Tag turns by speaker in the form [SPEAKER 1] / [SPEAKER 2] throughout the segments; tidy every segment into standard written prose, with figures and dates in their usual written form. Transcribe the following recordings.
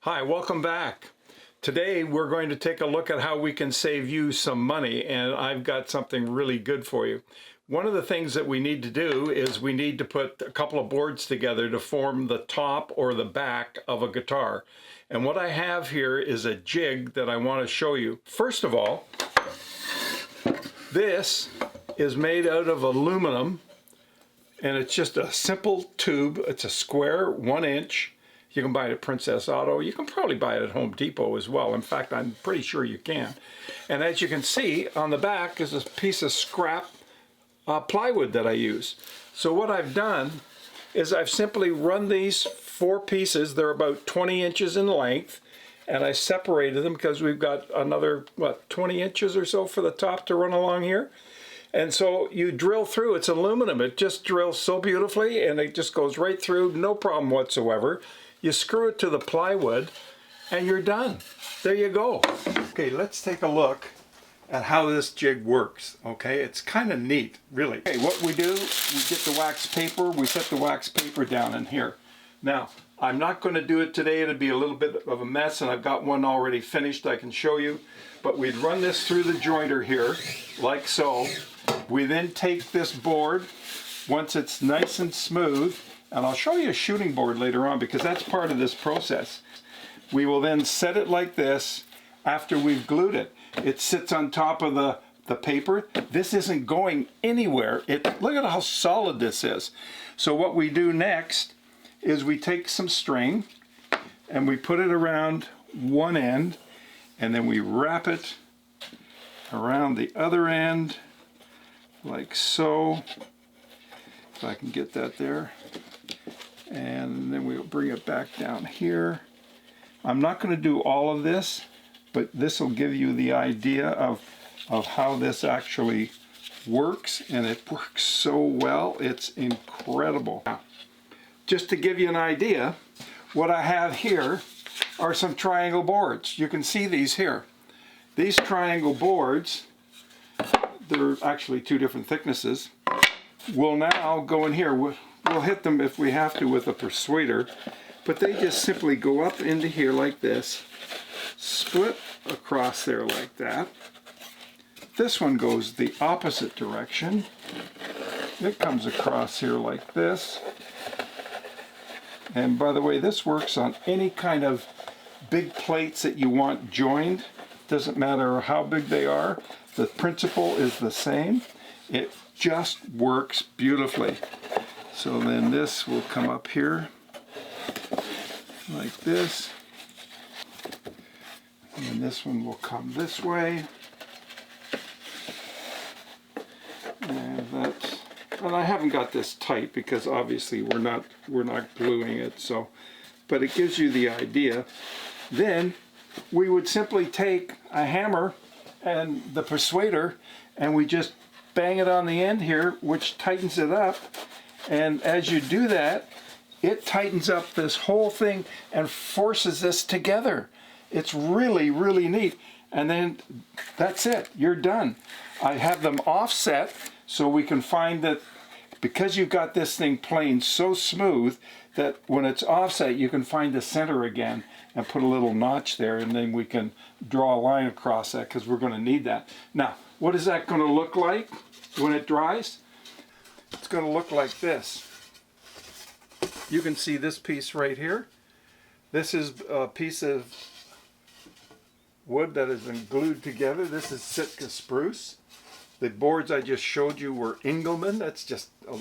[SPEAKER 1] Hi, welcome back. Today we're going to take a look at how we can save you some money, and I've got something really good for you. One of the things that we need to do is we need to put a couple of boards together to form the top or the back of a guitar. And what I have here is a jig that I want to show you. First of all, this is made out of aluminum, and it's just a simple tube. It's a square 1 inch. You can buy it at Princess Auto. You can probably buy it at Home Depot as well. In fact, I'm pretty sure you can. And as you can see, on the back is a piece of scrap plywood that I use. So what I've done is I've simply run these 4 pieces. They're about 20 inches in length. And I separated them because we've got another, 20 inches or so for the top to run along here. And so you drill through. It's aluminum. It just drills so beautifully, and it just goes right through, no problem whatsoever. You screw it to the plywood and you're done. There you go. Okay, let's take a look at how this jig works. Okay, it's kind of neat, really. Okay, what we do, we get the wax paper, we set the wax paper down in here. Now, I'm not going to do it today. It'll be a little bit of a mess, and I've got one already finished I can show you. But we'd run this through the jointer here, like so. We then take this board, once it's nice and smooth, and I'll show you a shooting board later on because that's part of this process. We will then set it like this after we've glued it. It sits on top of the paper. This isn't going anywhere. Look at how solid this is. So what we do next is we take some string and we put it around one end, and then we wrap it around the other end like so. If I can get that there. And then we'll bring it back down here. I'm not going to do all of this, but this will give you the idea of how this actually works, and it works so well. It's incredible. Now, just to give you an idea, what I have here are some triangle boards. You can see these here. These triangle boards, they're actually 2 different thicknesses, will now go in here. We'll hit them if we have to with a persuader, but they just simply go up into here like this, split across there like that. This one goes the opposite direction. It comes across here like this. And by the way, this works on any kind of big plates that you want joined. Doesn't matter how big they are. The principle is the same. It just works beautifully. So then this will come up here like this, and this one will come this way, and I haven't got this tight because obviously we're not gluing it, so, but it gives you the idea. Then we would simply take a hammer and the persuader, and we just bang it on the end here, which tightens it up. And as you do that, it tightens up this whole thing and forces this together. It's really, really neat. And then that's it. You're done. I have them offset so we can find that because you've got this thing playing so smooth that when it's offset, you can find the center again and put a little notch there, and then we can draw a line across that because we're going to need that. Now, what is that going to look like when it dries? It's going to look like this. You can see this piece right here. This is a piece of wood that has been glued together. This is Sitka spruce. The boards I just showed you were Engelmann. That's just a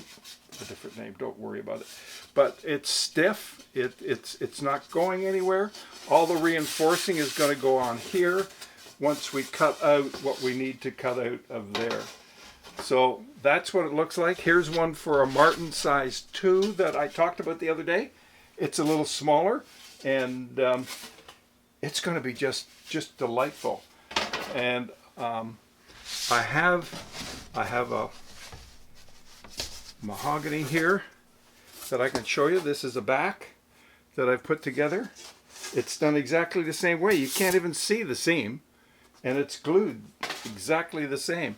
[SPEAKER 1] different name. Don't worry about it. But it's stiff. It's not going anywhere. All the reinforcing is going to go on here once we cut out what we need to cut out of there. So that's what it looks like. Here's one for a Martin size 2 that I talked about the other day. It's a little smaller, and it's going to be just delightful. And I have a mahogany here that I can show you. This is a back that I've put together. It's done exactly the same way. You can't even see the seam, and it's glued exactly the same.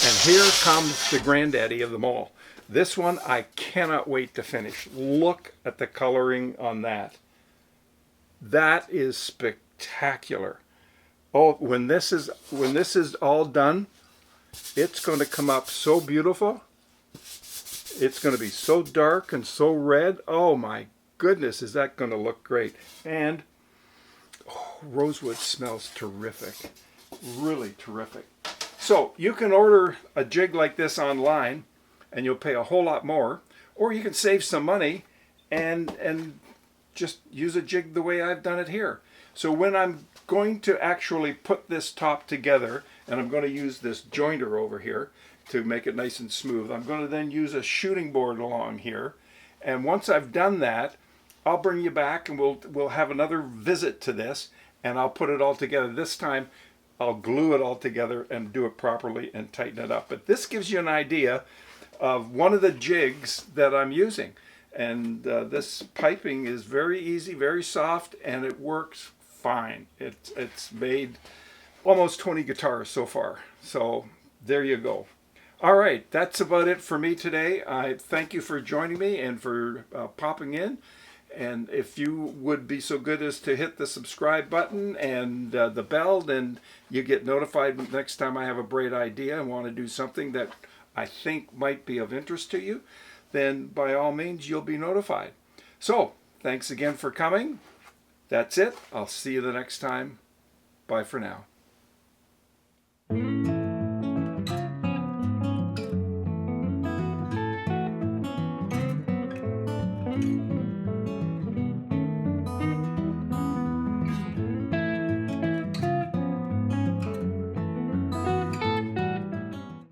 [SPEAKER 1] And here comes the granddaddy of them all. This one I cannot wait to finish. Look at the coloring on that. That is spectacular. Oh, when this is all done, it's going to come up so beautiful. It's going to be so dark and so red. Oh my goodness, is that going to look great. And rosewood smells terrific. Really terrific. So you can order a jig like this online and you'll pay a whole lot more, or you can save some money and just use a jig the way I've done it here. So when I'm going to actually put this top together, and I'm going to use this jointer over here to make it nice and smooth, I'm going to then use a shooting board along here. And once I've done that, I'll bring you back and we'll have another visit to this, and I'll put it all together. This time I'll glue it all together and do it properly and tighten it up. But this gives you an idea of one of the jigs that I'm using. And this piping is very easy, very soft, and it works fine. It's made almost 20 guitars so far. So there you go. All right, that's about it for me today. I thank you for joining me and for popping in. And if you would be so good as to hit the subscribe button and the bell, then you get notified next time I have a great idea and want to do something that I think might be of interest to you, then by all means you'll be notified. So thanks again for coming. That's it. I'll see you the next time. Bye for now.